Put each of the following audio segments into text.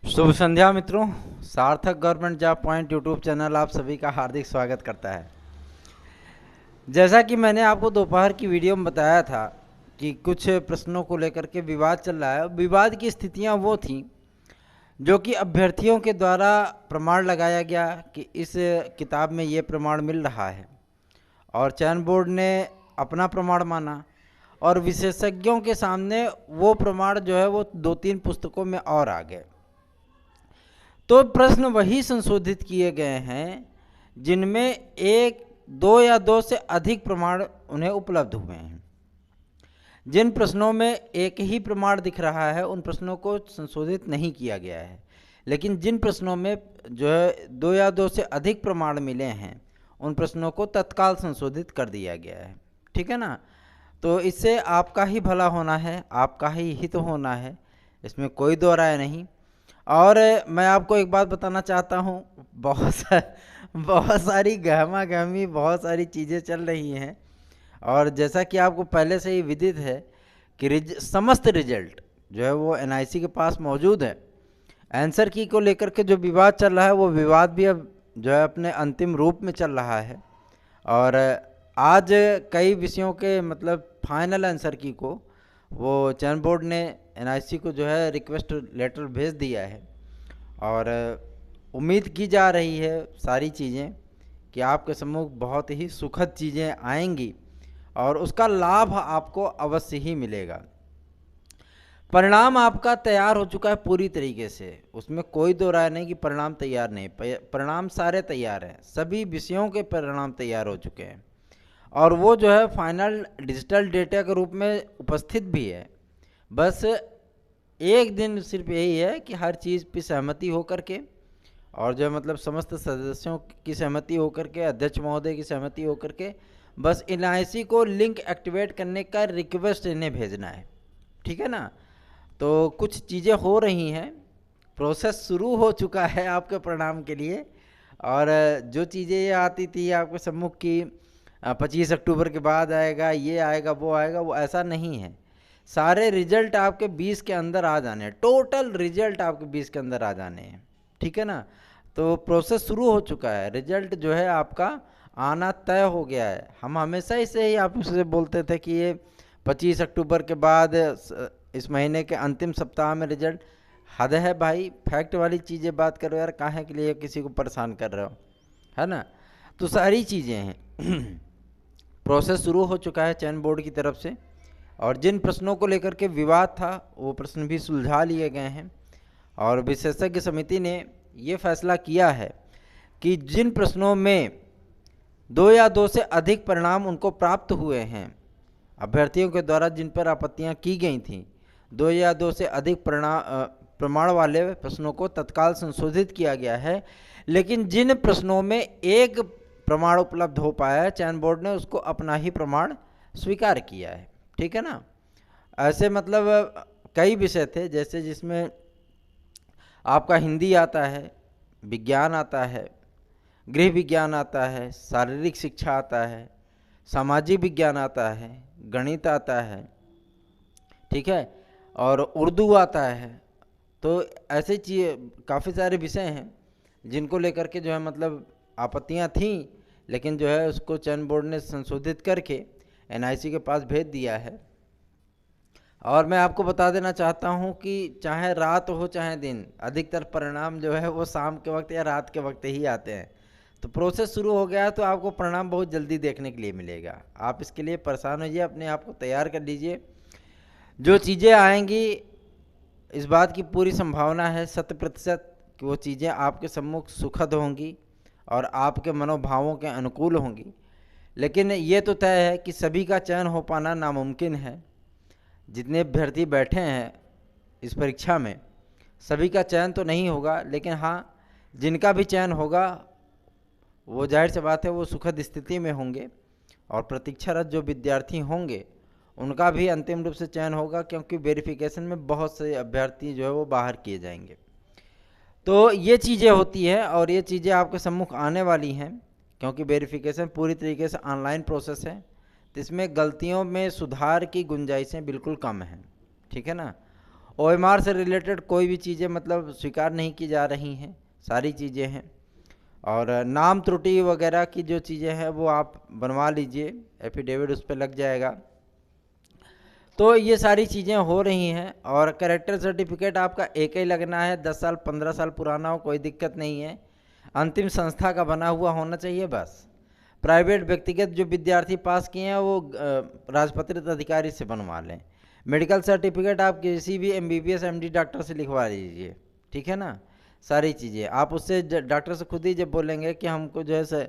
शुभ संध्या मित्रों। सार्थक government job point YouTube channel आप सभी का हार्दिक स्वागत करता है। जैसा कि मैंने आपको दोपहर की वीडियो में बताया था कि कुछ प्रश्नों को लेकर के विवाद चल रहा है। विवाद की स्थितियां वो थीं जो कि अभ्यर्थियों के द्वारा प्रमाण लगाया गया कि इस किताब में ये प्रमाण मिल रहा है, और चयन बोर्ड ने अपना प्रमाण माना, और विशेषज्ञों के सामने वो प्रमाण जो है वो 2-3 पुस्तकों में और आ गए। तो प्रश्न वही संशोधित किए गए हैं जिनमें एक, दो या दो से अधिक प्रमाण उन्हें उपलब्ध हुए हैं। जिन प्रश्नों में एक ही प्रमाण दिख रहा है उन प्रश्नों को संशोधित नहीं किया गया है, लेकिन जिन प्रश्नों में जो है दो या दो से अधिक प्रमाण मिले हैं उन प्रश्नों को तत्काल संशोधित कर दिया गया है। ठीक है ना। तो इससे आपका ही भला होना है, आपका ही हित होना है, इसमें कोई दो राय नहीं। और मैं आपको एक बात बताना चाहता हूँ, बहुत सारी गहमा गहमी, बहुत सारी चीज़ें चल रही हैं, और जैसा कि आपको पहले से ही विदित है कि समस्त रिजल्ट जो है वो एनआईसी के पास मौजूद है। आंसर की को लेकर के जो विवाद चल रहा है वो विवाद भी अब जो है अपने अंतिम रूप में चल रहा है, और आज कई विषयों के मतलब फाइनल आंसर की को वो चयन बोर्ड ने एनआईसी को जो है रिक्वेस्ट लेटर भेज दिया है, और उम्मीद की जा रही है सारी चीज़ें कि आपके सम्मुख बहुत ही सुखद चीज़ें आएंगी और उसका लाभ आपको अवश्य ही मिलेगा। परिणाम आपका तैयार हो चुका है पूरी तरीके से, उसमें कोई दो राय नहीं कि परिणाम तैयार नहीं। परिणाम सारे तैयार हैं, सभी विषयों के परिणाम तैयार हो चुके हैं, और वो जो है फाइनल डिजिटल डेटा के रूप में उपस्थित भी है। बस एक दिन सिर्फ यही है कि हर चीज़ पर सहमति होकर के, और जो मतलब समस्त सदस्यों की सहमति होकर के, अध्यक्ष महोदय की सहमति होकर के, बस एनआईसी को लिंक एक्टिवेट करने का रिक्वेस्ट इन्हें भेजना है। ठीक है ना। तो कुछ चीज़ें हो रही हैं, प्रोसेस शुरू हो चुका है आपके परिणाम के लिए, और जो चीज़ें ये आती थी आपके सम्मुख की 25 अक्टूबर के बाद आएगा, ये आएगा, वो आएगा, वो ऐसा नहीं है। सारे रिजल्ट आपके 20 के अंदर आ जाने हैं, टोटल रिजल्ट आपके 20 के अंदर आ जाने हैं। ठीक है ना। तो प्रोसेस शुरू हो चुका है, रिजल्ट जो है आपका आना तय हो गया है। हम हमेशा इसे ही आपसे बोलते थे कि ये 25 अक्टूबर के बाद इस महीने के अंतिम सप्ताह में रिजल्ट। हद है भाई, फैक्ट वाली चीज़ें बात करो यार, काहे के लिए किसी को परेशान कर रहे हो, है ना। तो सारी चीज़ें हैं प्रोसेस शुरू हो चुका है चयन बोर्ड की तरफ से, और जिन प्रश्नों को लेकर के विवाद था वो प्रश्न भी सुलझा लिए गए हैं, और विशेषज्ञ समिति ने ये फैसला किया है कि जिन प्रश्नों में दो या दो से अधिक परिणाम उनको प्राप्त हुए हैं, अभ्यर्थियों के द्वारा जिन पर आपत्तियां की गई थीं, दो या दो से अधिक प्रमाण वाले प्रश्नों को तत्काल संशोधित किया गया है। लेकिन जिन प्रश्नों में एक प्रमाण उपलब्ध हो पाया है, चयन बोर्ड ने उसको अपना ही प्रमाण स्वीकार किया है। ठीक है ना। ऐसे मतलब कई विषय थे, जैसे जिसमें आपका हिंदी आता है, विज्ञान आता है, गृह विज्ञान आता है, शारीरिक शिक्षा आता है, सामाजिक विज्ञान आता है, गणित आता है, ठीक है, और उर्दू आता है। तो ऐसे काफ़ी सारे विषय हैं जिनको लेकर के जो है मतलब आपत्तियां थीं, लेकिन जो है उसको चयन बोर्ड ने संशोधित करके एनआईसी के पास भेज दिया है। और मैं आपको बता देना चाहता हूं कि चाहे रात हो चाहे दिन, अधिकतर परिणाम जो है वो शाम के वक्त या रात के वक्त ही आते हैं। तो प्रोसेस शुरू हो गया है, तो आपको परिणाम बहुत जल्दी देखने के लिए मिलेगा। आप इसके लिए परेशान होइए, अपने आप को तैयार कर लीजिए। जो चीज़ें आएंगी इस बात की पूरी संभावना है 100% कि वो चीज़ें आपके सम्मुख सुखद होंगी और आपके मनोभावों के अनुकूल होंगी। लेकिन ये तो तय है कि सभी का चयन हो पाना नामुमकिन है। जितने अभ्यर्थी बैठे हैं इस परीक्षा में, सभी का चयन तो नहीं होगा, लेकिन हाँ, जिनका भी चयन होगा वो जाहिर सी बात है वो सुखद स्थिति में होंगे, और प्रतीक्षारत जो विद्यार्थी होंगे उनका भी अंतिम रूप से चयन होगा, क्योंकि वेरिफिकेशन में बहुत से अभ्यर्थी जो है वो बाहर किए जाएंगे। तो ये चीज़ें होती है, और ये चीज़ें आपके सम्मुख आने वाली हैं, क्योंकि वेरिफिकेशन पूरी तरीके से ऑनलाइन प्रोसेस है, तो इसमें गलतियों में सुधार की गुंजाइशें बिल्कुल कम हैं। ठीक है ना। OMR से रिलेटेड कोई भी चीज़ें मतलब स्वीकार नहीं की जा रही हैं, सारी चीज़ें हैं। और नाम त्रुटि वगैरह की जो चीज़ें हैं वो आप बनवा लीजिए, एफिडेविट उस पर लग जाएगा। तो ये सारी चीज़ें हो रही हैं। और कैरेक्टर सर्टिफिकेट आपका एक ही लगना है, 10 साल 15 साल पुराना हो कोई दिक्कत नहीं है, अंतिम संस्था का बना हुआ होना चाहिए बस। प्राइवेट व्यक्तिगत जो विद्यार्थी पास किए हैं वो राजपत्रित अधिकारी से बनवा लें। मेडिकल सर्टिफिकेट आप किसी भी MBBS MD डॉक्टर से लिखवा लीजिए, ठीक है ना। सारी चीज़ें आप उससे डॉक्टर से खुद ही जब बोलेंगे कि हमको जो है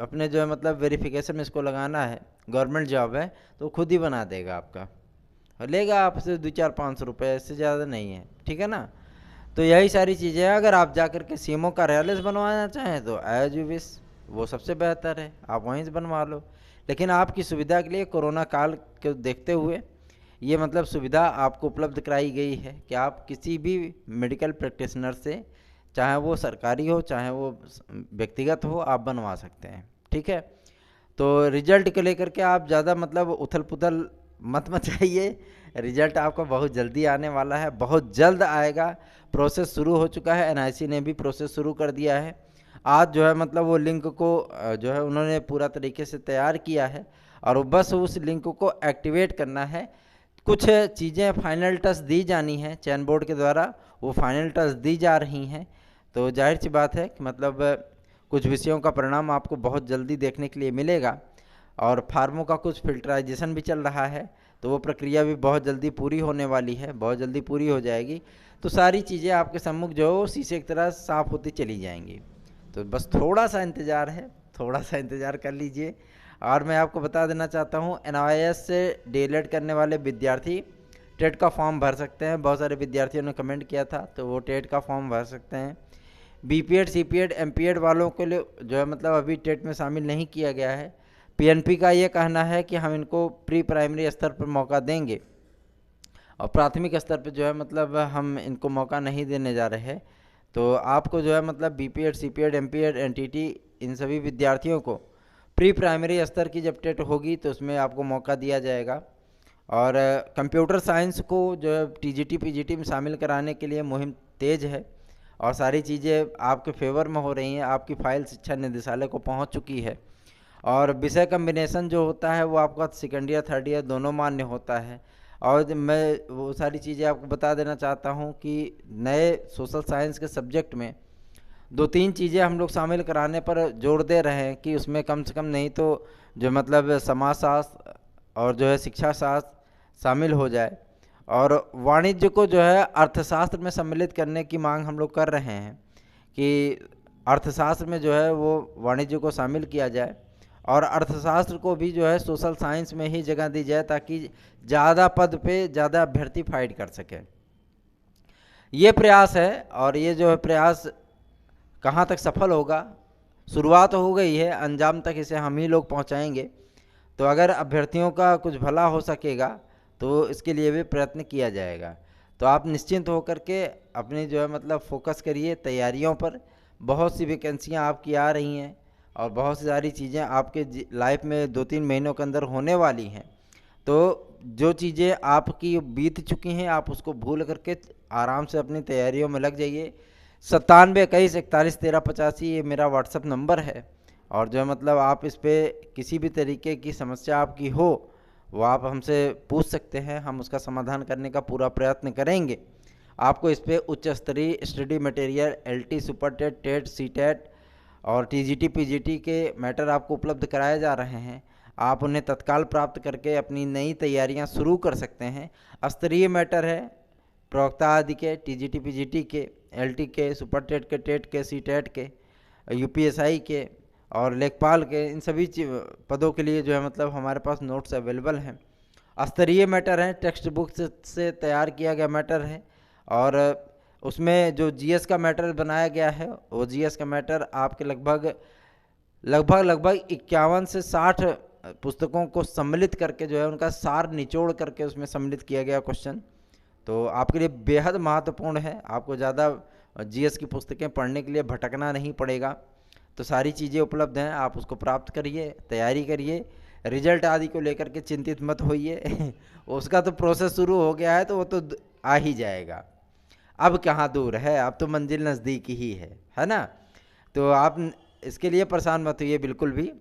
अपने जो है मतलब वेरिफिकेशन में इसको लगाना है, गवर्नमेंट जॉब है, तो खुद ही बना देगा आपका, और लेगा आपसे 2-4-500 रुपये, इससे ज़्यादा नहीं है, ठीक है ना। तो यही सारी चीज़ें हैं। अगर आप जा कर के CMO कार्यालय से बनवाना चाहें तो एज यू विश, वो सबसे बेहतर है, आप वहीं से बनवा लो। लेकिन आपकी सुविधा के लिए कोरोना काल को देखते हुए ये मतलब सुविधा आपको उपलब्ध कराई गई है कि आप किसी भी मेडिकल प्रैक्टिशनर से, चाहे वो सरकारी हो चाहे वो व्यक्तिगत हो, आप बनवा सकते हैं, ठीक है। तो रिजल्ट को लेकर के आप ज़्यादा मतलब उथल पुथल मत मचाइए, रिजल्ट आपका बहुत जल्दी आने वाला है, बहुत जल्द आएगा। प्रोसेस शुरू हो चुका है, NIC ने भी प्रोसेस शुरू कर दिया है। आज जो है मतलब वो लिंक को जो है उन्होंने पूरा तरीके से तैयार किया है, और बस उस लिंक को एक्टिवेट करना है। कुछ चीज़ें फाइनल टच दी जानी है चयन बोर्ड के द्वारा, वो फाइनल टच दी जा रही हैं। तो जाहिर सी बात है कि मतलब कुछ विषयों का परिणाम आपको बहुत जल्दी देखने के लिए मिलेगा। और फार्मों का कुछ फिल्टराइजेशन भी चल रहा है, तो वो प्रक्रिया भी बहुत जल्दी पूरी होने वाली है, बहुत जल्दी पूरी हो जाएगी। तो सारी चीज़ें आपके सम्मुख जो शीशे की तरह साफ होती चली जाएंगी। तो बस थोड़ा सा इंतज़ार है, थोड़ा सा इंतज़ार कर लीजिए। और मैं आपको बता देना चाहता हूँ, NIS से DLED करने वाले विद्यार्थी टेट का फॉर्म भर सकते हैं। बहुत सारे विद्यार्थियों ने कमेंट किया था, तो वो टेट का फॉर्म भर सकते हैं। BPED CPED MPED वालों के लिए जो है मतलब अभी टेट में शामिल नहीं किया गया है। PNP का ये कहना है कि हम इनको प्री प्राइमरी स्तर पर मौका देंगे, और प्राथमिक स्तर पर जो है मतलब हम इनको मौका नहीं देने जा रहे हैं। तो आपको जो है मतलब BPED CPED MPED NTT इन सभी विद्यार्थियों को प्री प्राइमरी स्तर की जब टेट होगी तो उसमें आपको मौका दिया जाएगा। और कंप्यूटर साइंस को जो है TGT PGT में शामिल कराने के लिए मुहिम तेज़ है, और सारी चीज़ें आपके फेवर में हो रही हैं। आपकी फ़ाइल शिक्षा निदेशालय को पहुंच चुकी है, और विषय कम्बिनेशन जो होता है वो आपका सेकेंड ईयर थर्ड ईयर दोनों मान्य होता है। और मैं वो सारी चीज़ें आपको बता देना चाहता हूँ कि नए सोशल साइंस के सब्जेक्ट में 2-3 चीज़ें हम लोग शामिल कराने पर जोर दे रहे हैं कि उसमें कम से कम नहीं तो जो मतलब समाजशास्त्र और जो है शिक्षा शास्त्र शामिल हो जाए। और वाणिज्य को जो है अर्थशास्त्र में सम्मिलित करने की मांग हम लोग कर रहे हैं कि अर्थशास्त्र में जो है वो वाणिज्य को शामिल किया जाए, और अर्थशास्त्र को भी जो है सोशल साइंस में ही जगह दी जाए, ताकि ज़्यादा पद पे ज़्यादा अभ्यर्थी फाइट कर सकें। ये प्रयास है, और ये जो है प्रयास कहाँ तक सफल होगा, शुरुआत हो गई है, अंजाम तक इसे हम ही लोग पहुँचाएँगे। तो अगर अभ्यर्थियों का कुछ भला हो सकेगा तो इसके लिए भी प्रयत्न किया जाएगा। तो आप निश्चिंत होकर के अपनी जो है मतलब फोकस करिए तैयारियों पर। बहुत सी वैकेंसियाँ आपकी आ रही हैं, और बहुत सारी चीज़ें आपके लाइफ में 2-3 महीनों के अंदर होने वाली हैं। तो जो चीज़ें आपकी बीत चुकी हैं आप उसको भूल करके आराम से अपनी तैयारियों में लग जाइए। 9721411385 ये मेरा व्हाट्सअप नंबर है, और जो है मतलब आप इस पर किसी भी तरीके की समस्या आपकी हो वो आप हमसे पूछ सकते हैं, हम उसका समाधान करने का पूरा प्रयत्न करेंगे। आपको इस पर उच्च स्तरीय study material LT super TET TET CTET और TGT PGT के मैटर आपको उपलब्ध कराए जा रहे हैं। आप उन्हें तत्काल प्राप्त करके अपनी नई तैयारियां शुरू कर सकते हैं। स्तरीय मैटर है प्रवक्ता आदि के, TGT PGT के, LT के, सुपर टेट के, टेट के, CTET के, UPSI के और लेखपाल के, इन सभी पदों के लिए जो है मतलब हमारे पास नोट्स अवेलेबल हैं। स्तरीय मैटर है, टेक्स्ट बुक से तैयार किया गया मैटर है, और उसमें जो GS का मैटर बनाया गया है वो GS का मैटर आपके लगभग 51 से 60 पुस्तकों को सम्मिलित करके जो है उनका सार निचोड़ करके उसमें सम्मिलित किया गया क्वेश्चन। तो आपके लिए बेहद महत्वपूर्ण है, आपको ज़्यादा GS की पुस्तकें पढ़ने के लिए भटकना नहीं पड़ेगा। तो सारी चीज़ें उपलब्ध हैं, आप उसको प्राप्त करिए, तैयारी करिए। रिजल्ट आदि को लेकर के चिंतित मत होइए उसका तो प्रोसेस शुरू हो गया है, तो वो तो आ ही जाएगा। अब कहाँ दूर है, अब तो मंजिल नज़दीक ही है ना। तो आप इसके लिए परेशान मत होइए बिल्कुल भी।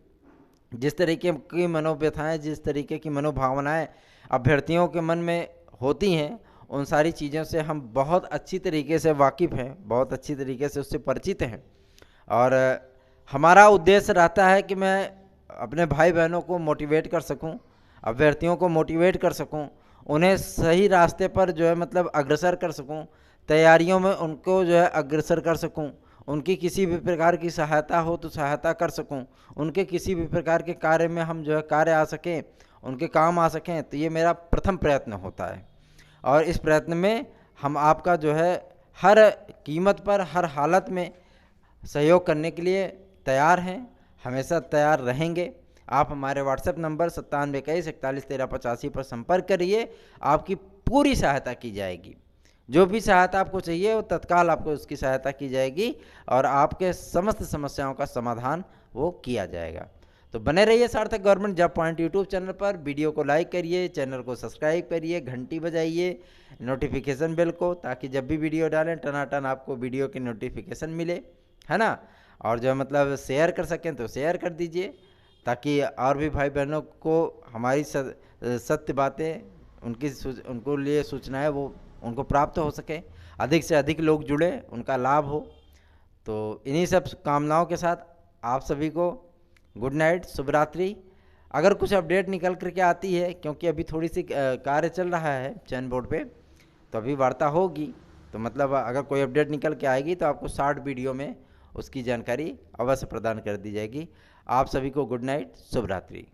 जिस तरीके की मनोव्यथाएं, जिस तरीके की मनोभावनाएं अभ्यर्थियों के मन में होती हैं, उन सारी चीज़ों से हम बहुत अच्छी तरीके से वाकिफ़ हैं, बहुत अच्छी तरीके से उससे परिचित हैं। और हमारा उद्देश्य रहता है कि मैं अपने भाई बहनों को मोटिवेट कर सकूं, अभ्यर्थियों को मोटिवेट कर सकूं, उन्हें सही रास्ते पर जो है मतलब अग्रसर कर सकूं, तैयारियों में उनको जो है अग्रसर कर सकूं, उनकी किसी भी प्रकार की सहायता हो तो सहायता कर सकूं, उनके किसी भी प्रकार के कार्य में हम जो है कार्य आ सकें, उनके काम आ सकें। तो ये मेरा प्रथम प्रयत्न होता है। और इस प्रयत्न में हम आपका जो है हर कीमत पर, हर हालत में सहयोग करने के लिए तैयार हैं, हमेशा तैयार रहेंगे। आप हमारे व्हाट्सएप नंबर 9721411385 पर संपर्क करिए, आपकी पूरी सहायता की जाएगी। जो भी सहायता आपको चाहिए वो तत्काल आपको उसकी सहायता की जाएगी और आपके समस्त समस्याओं का समाधान वो किया जाएगा। तो बने रहिए सार्थक government job point YouTube channel पर। वीडियो को लाइक करिए, चैनल को सब्सक्राइब करिए, घंटी बजाइए नोटिफिकेशन बेल को, ताकि जब भी वीडियो डालें टनाटन आपको वीडियो की नोटिफिकेशन मिले, है ना। और जो मतलब शेयर कर सकें तो शेयर कर दीजिए, ताकि और भी भाई बहनों को हमारी सत्य बातें, उनको लिए सूचनाएं वो उनको प्राप्त हो सके, अधिक से अधिक लोग जुड़े, उनका लाभ हो। तो इन्हीं सब कामनाओं के साथ आप सभी को गुड नाइट, शुभ रात्रि। अगर कुछ अपडेट निकल करके आती है, क्योंकि अभी थोड़ी सी कार्य चल रहा है चैन बोर्ड पे, तो अभी वार्ता होगी, तो मतलब अगर कोई अपडेट निकल के आएगी तो आपको शॉर्ट वीडियो में उसकी जानकारी अवश्य प्रदान कर दी जाएगी। आप सभी को गुड नाइट, शुभ रात्रि।